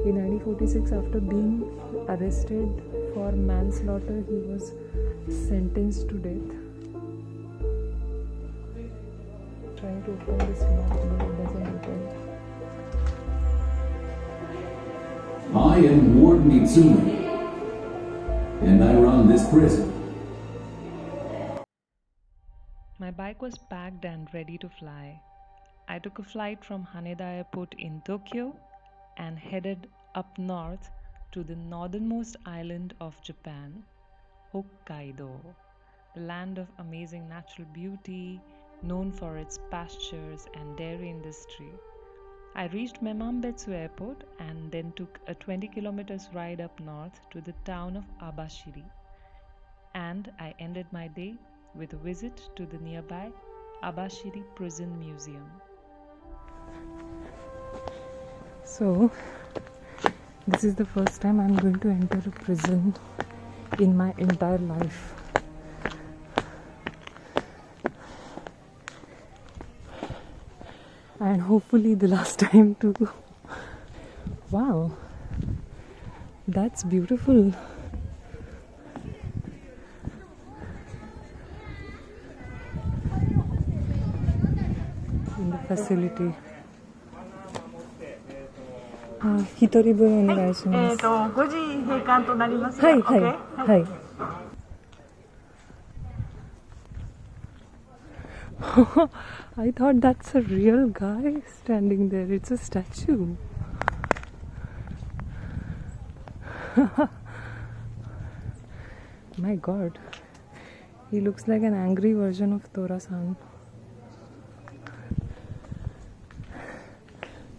In 1946, after being arrested for manslaughter, he was sentenced to death. Trying to open this lock, but it doesn't open. I am Warden Itsumi, and I run this prison. My bike was packed and ready to fly. I took a flight from Haneda Airport in Tokyo and headed up north to the northernmost island of Japan, Hokkaido, the land of amazing natural beauty, known for its pastures and dairy industry. I reached Memambetsu Airport and then took a 20 kilometers ride up north to the town of Abashiri. And I ended my day with a visit to the nearby Abashiri Prison Museum. So, this is the first time I'm going to enter a prison in my entire life. And hopefully the last time too. Wow, that's beautiful. In the facility. 一人分お願いします。5時閉館となります。はいはいはい。I thought that's a real guy standing there. It's a statue. My God, he looks like an angry version of Tora-san.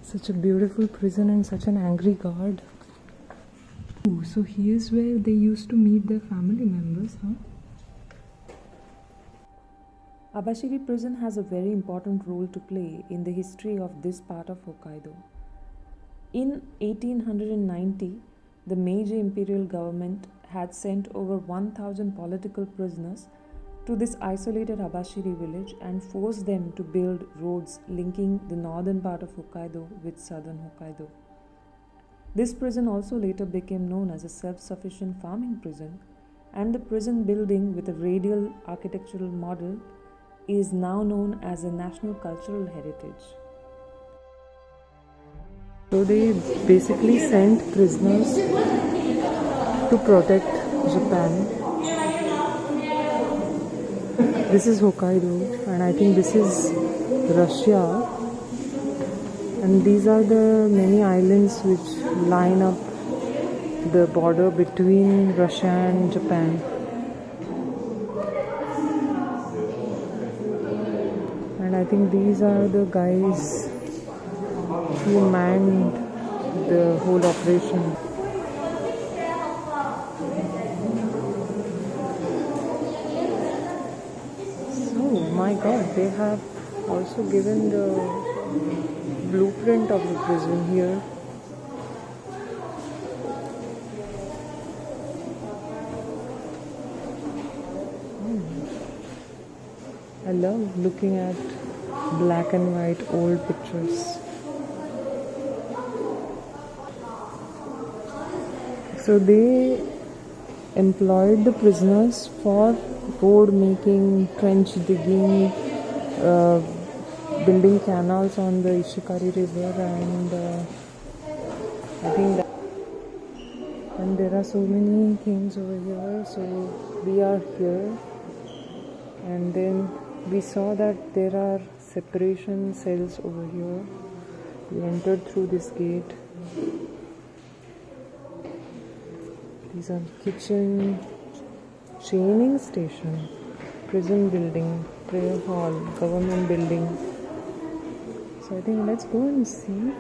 Such a beautiful prison and such an angry guard. Ooh, so here's where they used to meet their family members, huh? Abashiri prison has a very important role to play in the history of this part of Hokkaido. In 1890, the Meiji imperial government had sent over 1,000 political prisoners to this isolated Abashiri village and forced them to build roads linking the northern part of Hokkaido with southern Hokkaido. This prison also later became known as a self-sufficient farming prison, and the prison building with a radial architectural model is now known as a national cultural heritage. So they basically sent prisoners to protect Japan. This is Hokkaido, and I think this is Russia, and these are the many islands which line up the border between Russia and Japan. And I think these are the guys who manned the whole operation. My God, they have also given the blueprint of the prison here. I love looking at black and white old pictures. So they employed the prisoners for road making, trench digging, building canals on the Ishikari river, and I think that, and there are so many things over here. So we are here, and then we saw that there are separation cells over here. We entered through this gate. These are kitchen, training station, prison building, prayer hall, government building. So I think let's go and see.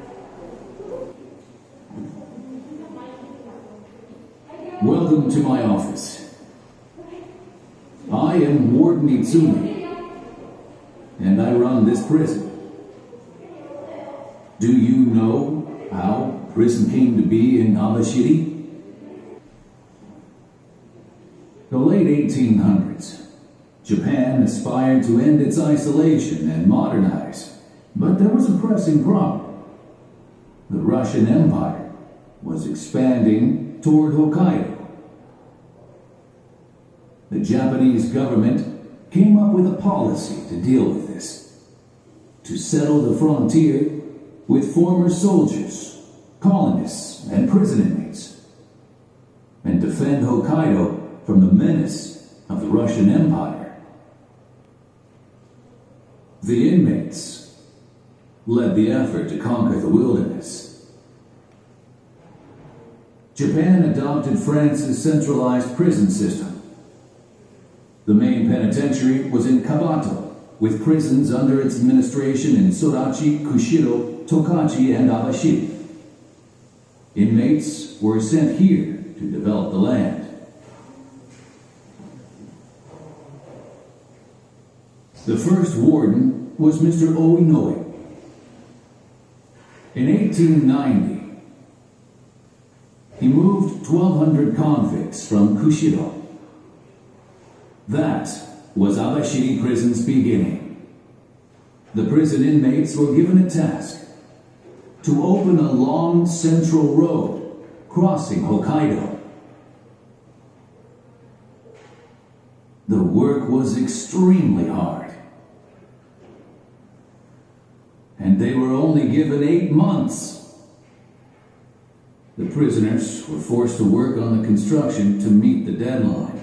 Welcome to my office. I am Warden Itsumi, and I run this prison. Do you know how prison came to be in Abashiri? The late 1800s, Japan aspired to end its isolation and modernize, but there was a pressing problem. The Russian Empire was expanding toward Hokkaido. The Japanese government came up with a policy to deal with this, to settle the frontier with former soldiers, colonists, and prison inmates, and defend Hokkaido from the menace of the Russian Empire. The inmates led the effort to conquer the wilderness. Japan adopted France's centralized prison system. The main penitentiary was in Kabato, with prisons under its administration in Sorachi, Kushiro, Tokachi, and Abashiri. Inmates were sent here to develop the land. The first warden was Mr. Oinoe. In 1890, he moved 1,200 convicts from Kushiro. That was Abashiri Prison's beginning. The prison inmates were given a task: to open a long central road crossing Hokkaido. The work was extremely hard, and they were only given 8 months. The prisoners were forced to work on the construction to meet the deadline.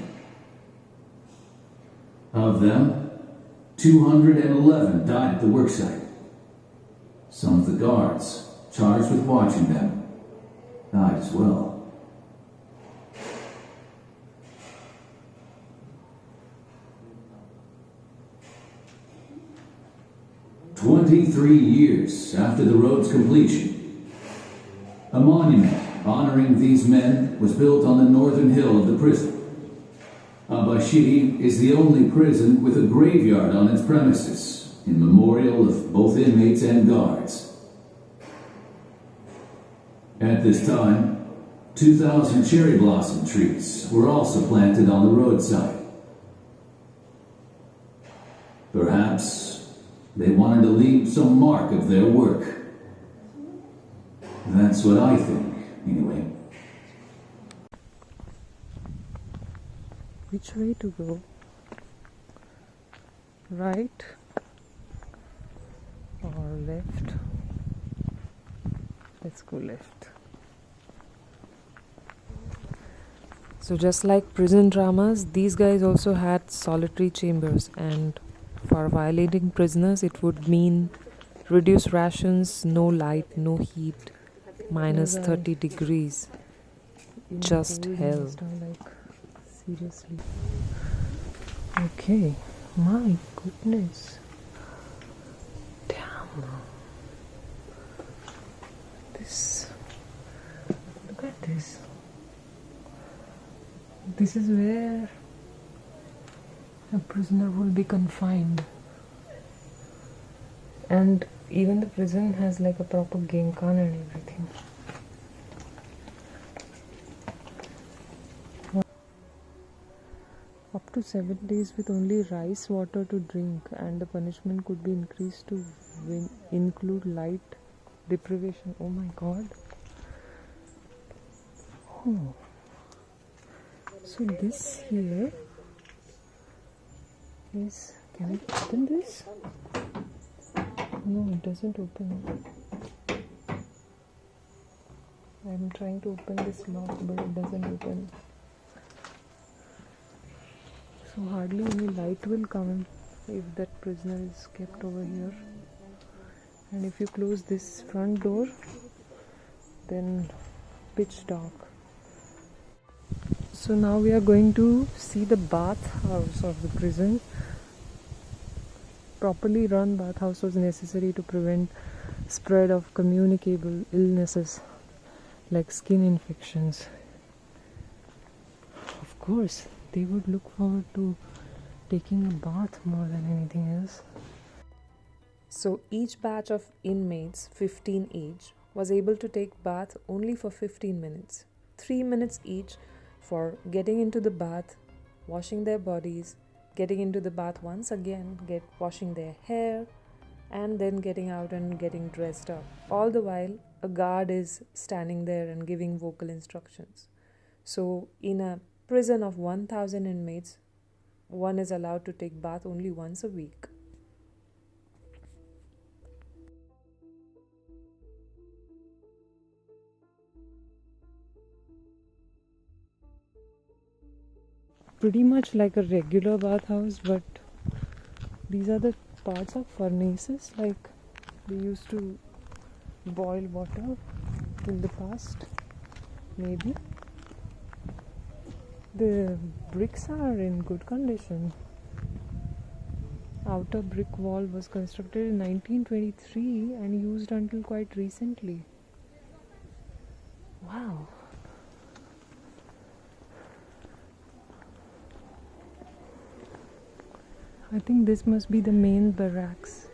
Of them, 211 died at the worksite. Some of the guards charged with watching them died as well. "23 years after the road's completion, a monument honoring these men was built on the northern hill of the prison. Abashiri is the only prison with a graveyard on its premises, in memorial of both inmates and guards. At this time, 2,000 cherry blossom trees were also planted on the roadside. Perhaps they wanted to leave some mark of their work. That's what I think, anyway." Which way to go? Right or left? Let's go left. So just like prison dramas, these guys also had solitary chambers, and for violating prisoners it would mean reduced rations, no light, no heat, minus 30 degrees. Just hell. Seriously. Okay. My goodness. Damn. This. Look at this. This is where a prisoner will be confined. And even the prison has like a proper genkan and everything. Up to 7 days with only rice water to drink, and the punishment could be increased to include light deprivation. Oh my god. Oh. So this here is, can I open this? No, it doesn't open. I'm trying to open this lock, but it doesn't open. So hardly any light will come if that prisoner is kept over here. And if you close this front door, then pitch dark. So now we are going to see the bathhouse of the prison. Properly run bathhouse was necessary to prevent spread of communicable illnesses like skin infections. Of course, they would look forward to taking a bath more than anything else. So each batch of inmates, 15 each, was able to take bath only for 15 minutes. 3 minutes each for getting into the bath, washing their bodies, getting into the bath once again, washing their hair, and then getting out and getting dressed up. All the while, a guard is standing there and giving vocal instructions. So, in a prison of 1000 inmates, one is allowed to take bath only once a week. Pretty much like a regular bathhouse, but these are the parts of furnaces, like they used to boil water in the past, maybe. The bricks are in good condition. Outer brick wall was constructed in 1923 and used until quite recently. Wow. I think this must be the main barracks.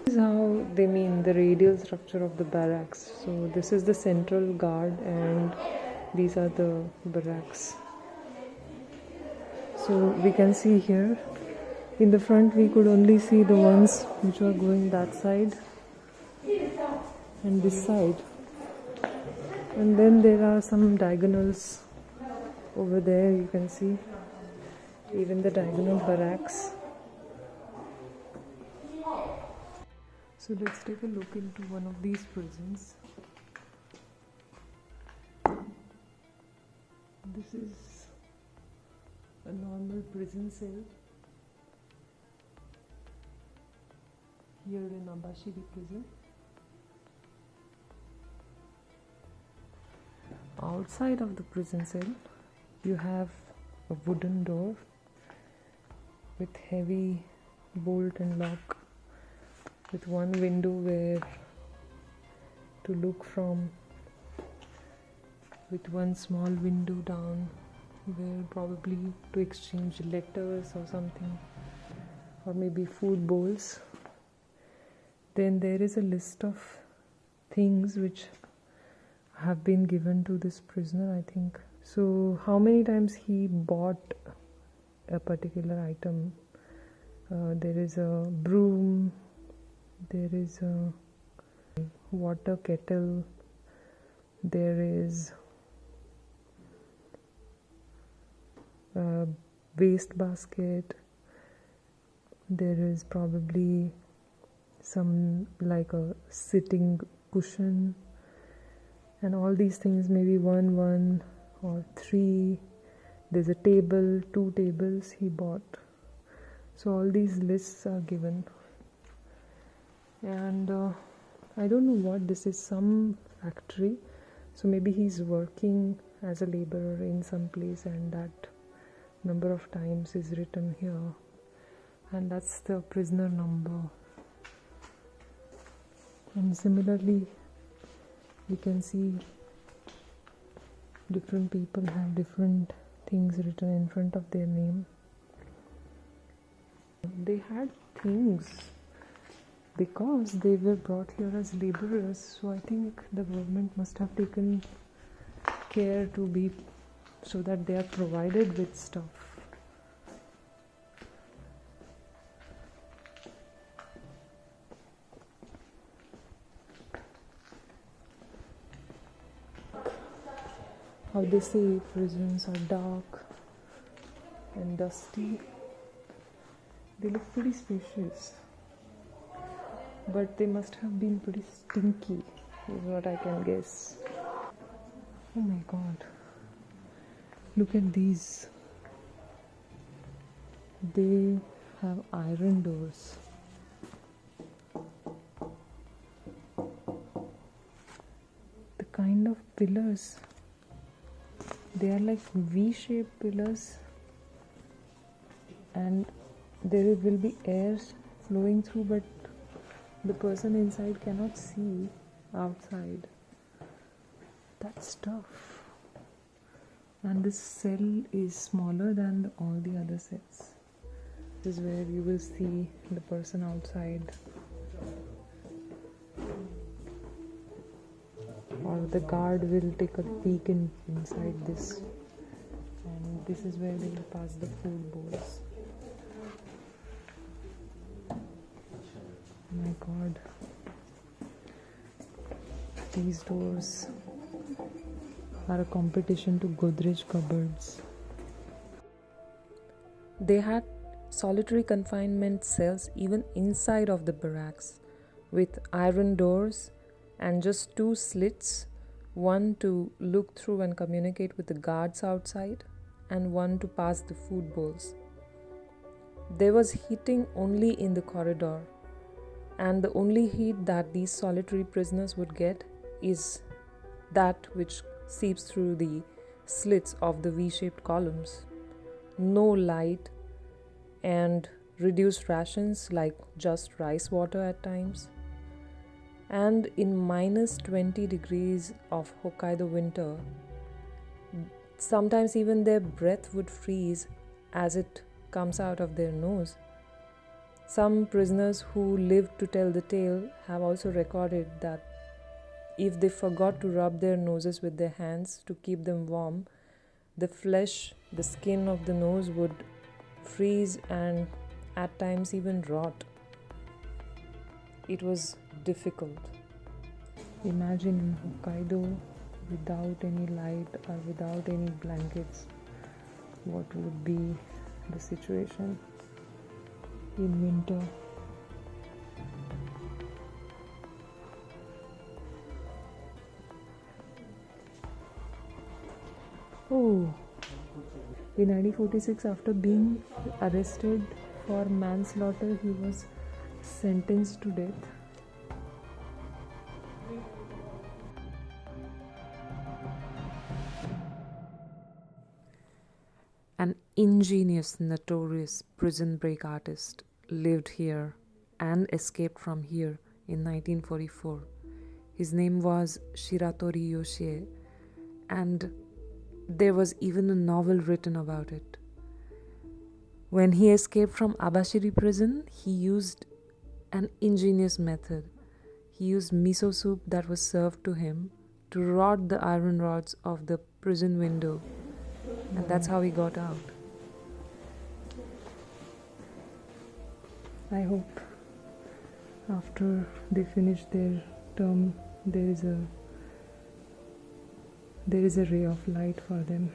This is how they mean the radial structure of the barracks. So this is the central guard and these are the barracks. So we can see here in the front we could only see the ones which were going that side and this side, and then there are some diagonals over there. You can see even the diagonal barracks. So let's take a look into one of these prisons. This is a normal prison cell here in Abashiri prison. Outside of the prison cell, you have a wooden door with heavy bolt and lock, with one window where to look from, with one small window down where probably to exchange letters or something, or maybe food bowls. Then there is a list of things which have been given to this prisoner, I think. So how many times he bought a particular item. There is a broom, there is a water kettle, there is a waste basket, there is probably some like a sitting cushion, and all these things, maybe one or three. There's a table, 2 tables he bought. So all these lists are given, and I don't know what this is, some factory. So maybe he's working as a laborer in some place, and that number of times is written here, and that's the prisoner number. And similarly, you can see different people have different things written in front of their name. They had things because they were brought here as laborers, so I think the government must have taken care to be so that they are provided with stuff. How they say prisons are dark and dusty. They look pretty spacious, but they must have been pretty stinky, is what I can guess. Oh my god, look at these. They have iron doors. The kind of pillars, they are like V-shaped pillars, and there will be air flowing through, but the person inside cannot see outside. That's tough. And this cell is smaller than all the other cells. This is where you will see the person outside, or the guard will take a peek inside this, and this is where they will pass the food bowls. My God, these doors are a competition to Godrej cupboards. They had solitary confinement cells even inside of the barracks, with iron doors and just 2 slits, one to look through and communicate with the guards outside, and one to pass the food bowls. There was heating only in the corridor, and the only heat that these solitary prisoners would get is that which seeps through the slits of the V-shaped columns. No light and reduced rations like just rice water at times. And in minus 20 degrees of Hokkaido winter, sometimes even their breath would freeze as it comes out of their nose. Some prisoners who lived to tell the tale have also recorded that if they forgot to rub their noses with their hands to keep them warm, the flesh, the skin of the nose would freeze and at times even rot. It was difficult. Imagine in Hokkaido without any light or without any blankets, what would be the situation in winter. Oh, in 1946, after being arrested for manslaughter, he was sentenced to death. An ingenious, notorious prison break artist lived here and escaped from here in 1944. His name was Shiratori Yoshie, and there was even a novel written about it. When he escaped from Abashiri prison, he used an ingenious method. He used miso soup that was served to him to rot the iron rods of the prison window, and that's how he got out. I hope after they finish their term, there is a ray of light for them.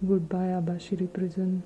Goodbye, Abashiri prison.